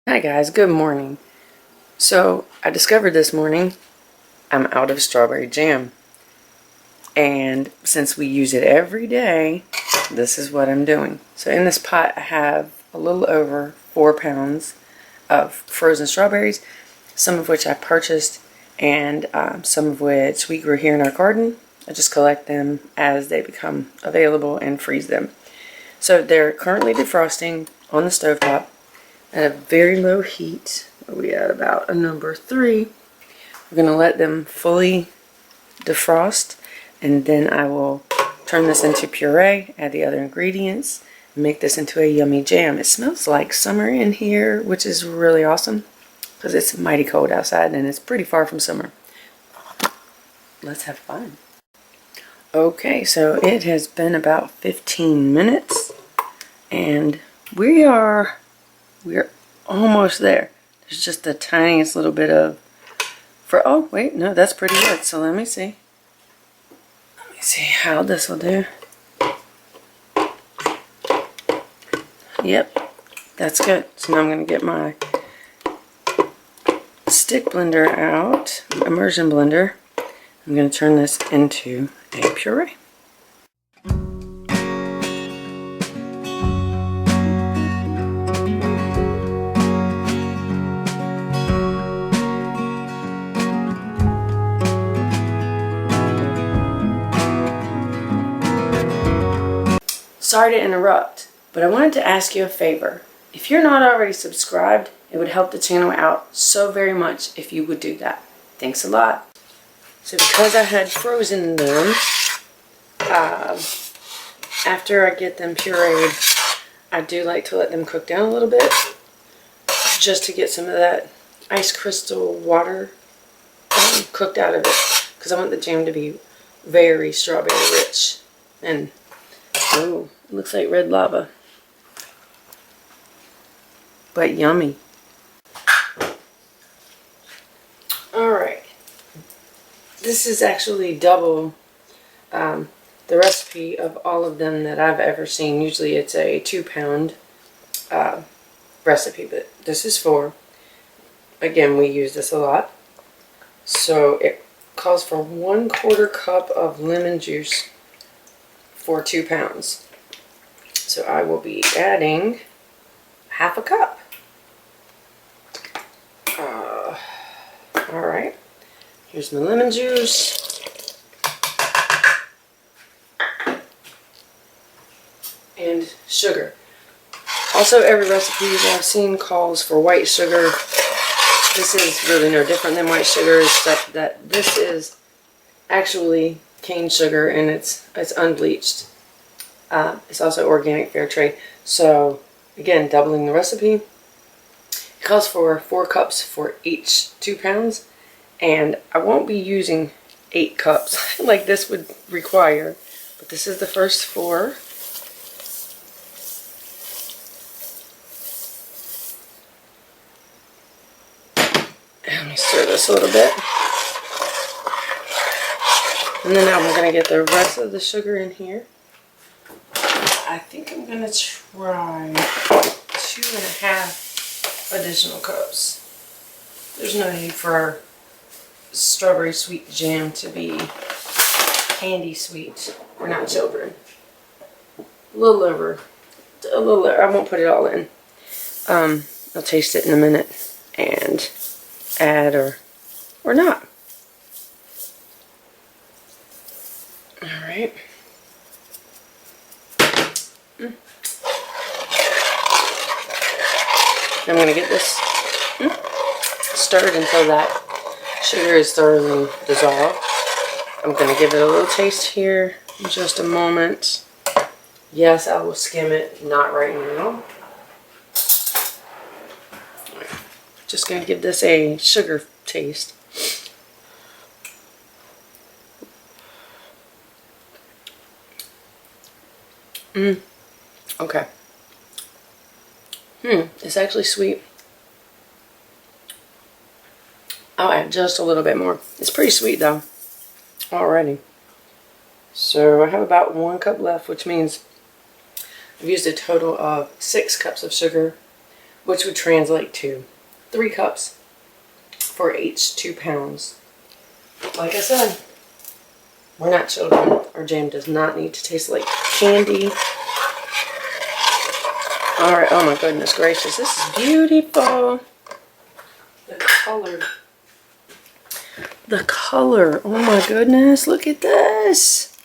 Hi guys, good morning. So I discovered this morning I'm out of strawberry jam, and since we use it every day, this is what I'm doing. So in this pot I have a little over 4 pounds of frozen strawberries, some of which I purchased and some of which we grew here in our garden. I just collect them as they become available and freeze them. So they're currently defrosting on the stovetop at a very low heat. We at about a number 3. We're going to let them fully defrost, and then I will turn this into puree, add the other ingredients, and make this into a yummy jam. It smells like summer in here, which is really awesome because it's mighty cold outside and it's pretty far from summer. Let's have fun. Okay, so it has been about 15 minutes and we're almost there. There's just the tiniest little bit of oh wait, no, that's pretty good. So let me see how this will do. Yep, that's good. So now I'm going to get my stick blender out, immersion blender. I'm going to turn this into a puree. Sorry to interrupt, but I wanted to ask you a favor. If you're not already subscribed, it would help the channel out so very much if you would do that. Thanks a lot. So because I had frozen them, after I get them pureed, I do like to let them cook down a little bit just to get some of that ice crystal water cooked out of it, because I want the jam to be very strawberry rich. And oh, it looks like red lava, but yummy. Alright, this is actually double the recipe of all of them that I've ever seen. Usually it's a 2-pound recipe, but this is 4. Again, we use this a lot. So it calls for 1/4 cup of lemon juice for 2 pounds. So I will be adding 1/2 cup. Alright, here's my lemon juice. And sugar. Also, every recipe that I've seen calls for white sugar. This is really no different than white sugar, except that this is actually cane sugar and it's unbleached. It's also organic fair trade. So again, doubling the recipe. It calls for 4 cups for each 2 pounds, and I won't be using 8 cups like this would require, but this is the first 4. Let me stir this a little bit. And then I'm going to get the rest of the sugar in here. I think I'm going to try 2.5 additional cups. There's no need for our strawberry sweet jam to be candy sweet. We're not children. A little over. I won't put it all in. I'll taste it in a minute and add or not. Alright. I'm going to get this stirred until that sugar is thoroughly dissolved. I'm going to give it a little taste here in just a moment. Yes, I will skim it, not right now. Just going to give this a sugar taste. Okay. It's actually sweet. I'll add just a little bit more. It's pretty sweet though, already. So I have about 1 cup left, which means I've used a total of 6 cups of sugar, which would translate to 3 cups for each 2 pounds. Like I said, we're not children. Our jam does not need to taste like candy. Alright, oh my goodness gracious, this is beautiful. The color. The color, oh my goodness, look at this.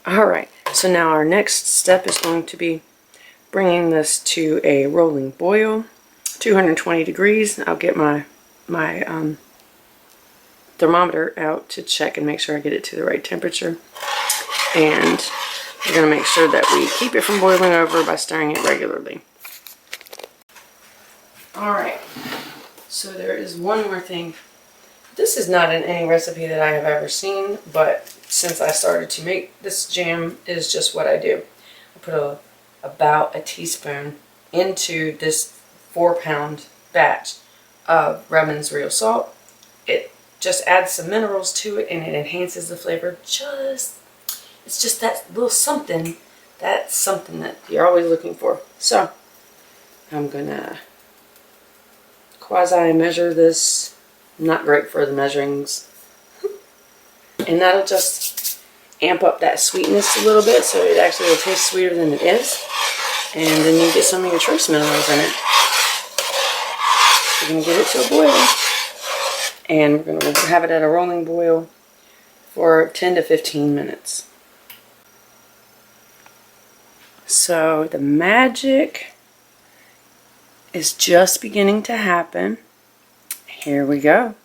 Alright, so now our next step is going to be bringing this to a rolling boil, 220 degrees. I'll get my thermometer out to check and make sure I get it to the right temperature. And we're going to make sure that we keep it from boiling over by stirring it regularly. Alright, so there is one more thing. This is not in any recipe that I have ever seen, but since I started to make this jam, it is just what I do. I put about a teaspoon into this 4-pound batch of Redmond's real salt. It just adds some minerals to it and it enhances the flavor. It's just that little something. That's something that you're always looking for. So I'm gonna quasi measure this. Not great for the measurings. And that'll just amp up that sweetness a little bit so it actually will taste sweeter than it is. And then you get some of your trace minerals in it. We're going to get it to a boil. And we're going to have it at a rolling boil for 10 to 15 minutes. So the magic is just beginning to happen. Here we go.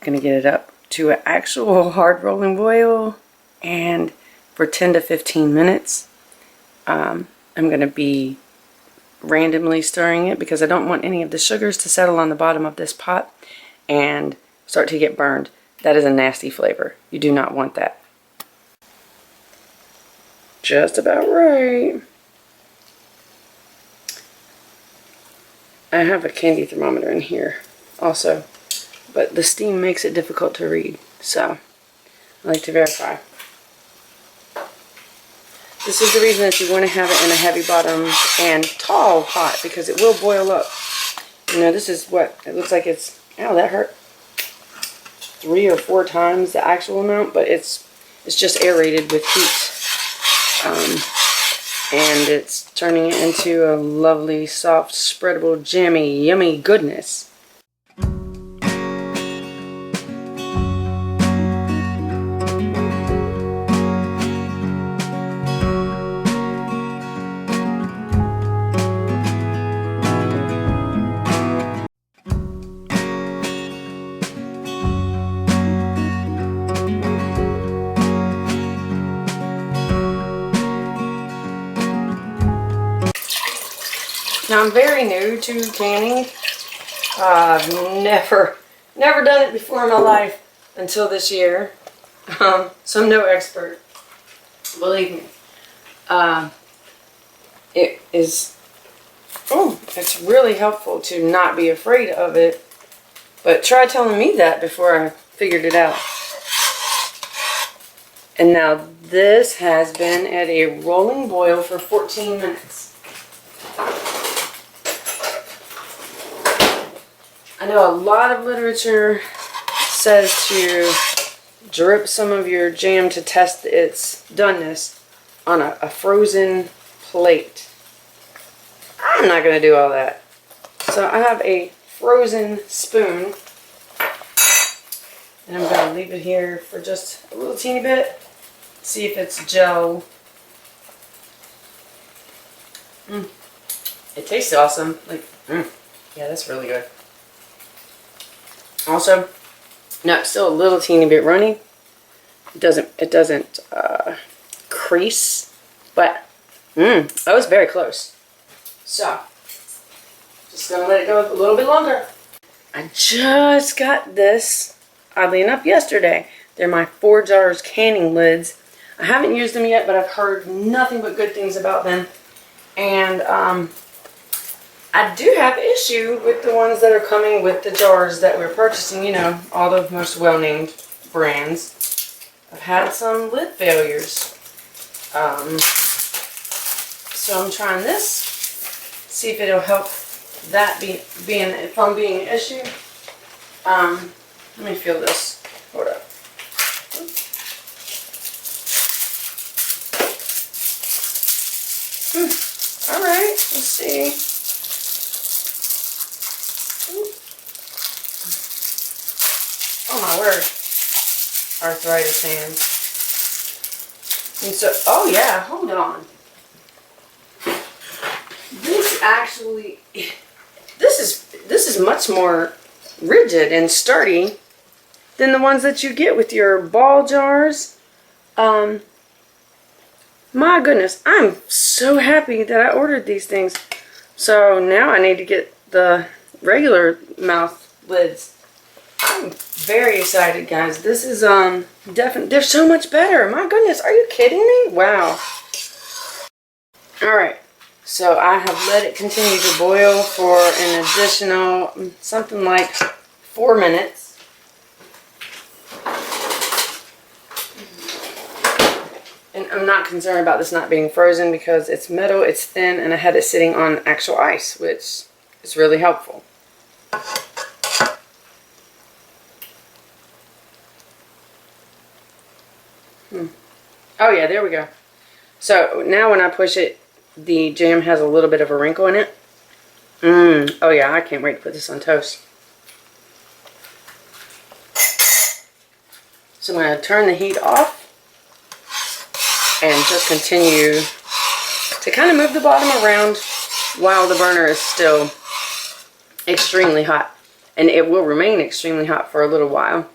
Gonna get it up to an actual hard rolling boil, and for 10 to 15 minutes. I'm gonna be randomly stirring it because I don't want any of the sugars to settle on the bottom of this pot and start to get burned. That is a nasty flavor. You do not want that. Just about right. I have a candy thermometer in here also, but the steam makes it difficult to read, so I like to verify. This is the reason that you want to have it in a heavy bottom and tall pot, because it will boil up. You know, this is what it looks like. It's, ow, that hurt, 3 or 4 times the actual amount, but it's just aerated with heat. And it's turning it into a lovely, soft, spreadable, jammy, yummy goodness. Now I'm very new to canning. I've never done it before in my life until this year. So I'm no expert. Believe me. It's really helpful to not be afraid of it. But try telling me that before I figured it out. And now this has been at a rolling boil for 14 minutes. I know a lot of literature says to drip some of your jam to test its doneness on a frozen plate. I'm not going to do all that. So I have a frozen spoon, and I'm going to leave it here for just a little teeny bit. See if it's gel. It tastes awesome. Yeah, that's really good. Also, no, it's still a little teeny bit runny. It doesn't crease, but that was very close. So, just gonna let it go a little bit longer. I just got this, oddly enough, yesterday. They're my Forjars canning lids. I haven't used them yet, but I've heard nothing but good things about them. And I do have issue with the ones that are coming with the jars that we're purchasing, you know, all the most well-named brands. I've had some lid failures. So I'm trying this. See if it'll help that being an issue. Let me feel this. Hold up. All right, let's see. Oh my word. Arthritis hands. And so, oh yeah, hold on. This actually, this is much more rigid and sturdy than the ones that you get with your ball jars. My goodness, I'm so happy that I ordered these things. So now I need to get the regular mouth lids. I'm very excited, guys. This is definitely, they're so much better. My goodness, are you kidding me? Wow. All right. So I have let it continue to boil for an additional something like 4 minutes. And I'm not concerned about this not being frozen because it's metal, it's thin, and I had it sitting on actual ice, which is really helpful. Oh yeah, there we go. So now when I push it, the jam has a little bit of a wrinkle in it. Oh yeah, I can't wait to put this on toast. So I'm going to turn the heat off and just continue to kind of move the bottom around while the burner is still extremely hot. And it will remain extremely hot for a little while.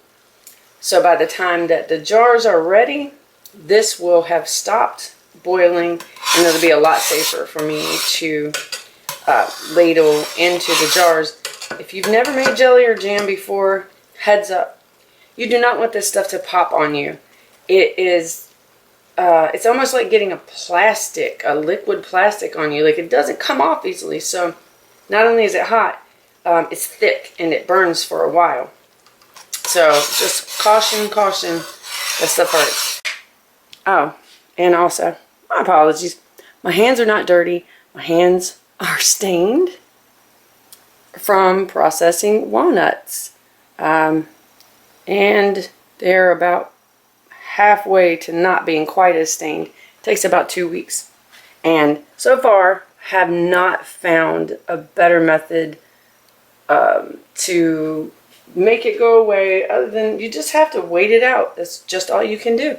So by the time that the jars are ready, this will have stopped boiling, and it'll be a lot safer for me to ladle into the jars. If you've never made jelly or jam before, heads up. You do not want this stuff to pop on you. It is, it's almost like getting a liquid plastic on you. Like, it doesn't come off easily. So not only is it hot, it's thick and it burns for a while. So just caution, caution, that stuff hurts. Oh, and also, my apologies. My hands are not dirty. My hands are stained from processing walnuts. And they're about halfway to not being quite as stained. It takes about 2 weeks. And so far, have not found a better method to make it go away other than you just have to wait it out. That's just all you can do.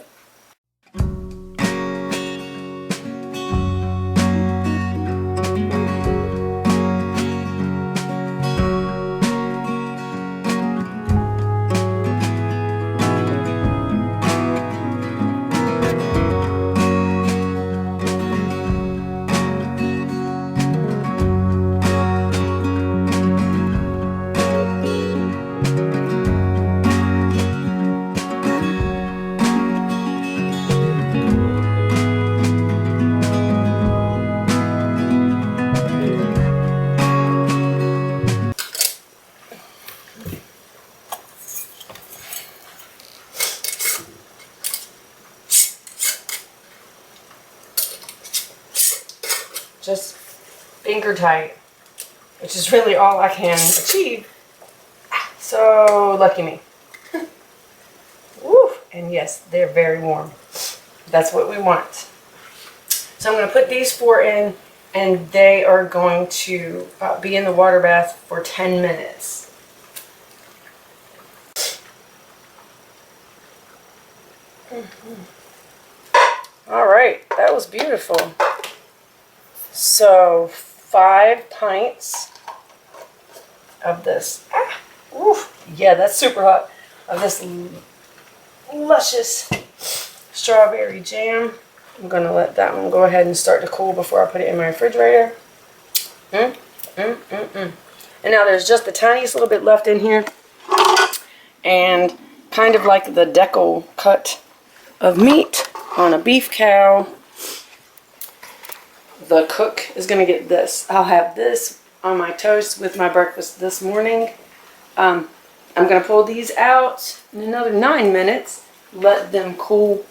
Just finger tight, which is really all I can achieve. So lucky me. Woo! And yes, they're very warm. That's what we want. So I'm going to put these 4 in, and they are going to be in the water bath for 10 minutes. All right, that was beautiful. So 5 pints of this, yeah, that's super hot, of this luscious strawberry jam. I'm going to let that one go ahead and start to cool before I put it in my refrigerator. And now there's just the tiniest little bit left in here. And kind of like the decal cut of meat on a beef cow. The cook is going to get this. I'll have this on my toast with my breakfast this morning. I'm going to pull these out in another 9 minutes, let them cool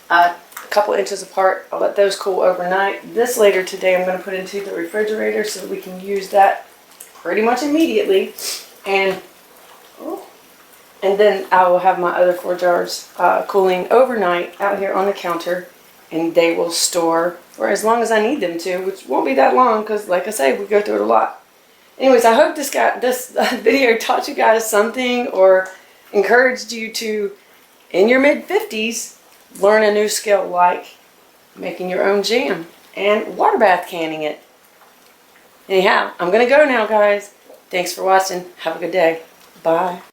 a couple inches apart. I'll let those cool overnight. This later today I'm going to put into the refrigerator so that we can use that pretty much immediately. And then I will have my other 4 jars cooling overnight out here on the counter, and they will store for as long as I need them to, which won't be that long because, like I say, we go through it a lot. Anyways, I hope this video taught you guys something or encouraged you to, in your mid-50s, learn a new skill like making your own jam and water bath canning it. Anyhow, I'm going to go now, guys. Thanks for watching. Have a good day. Bye.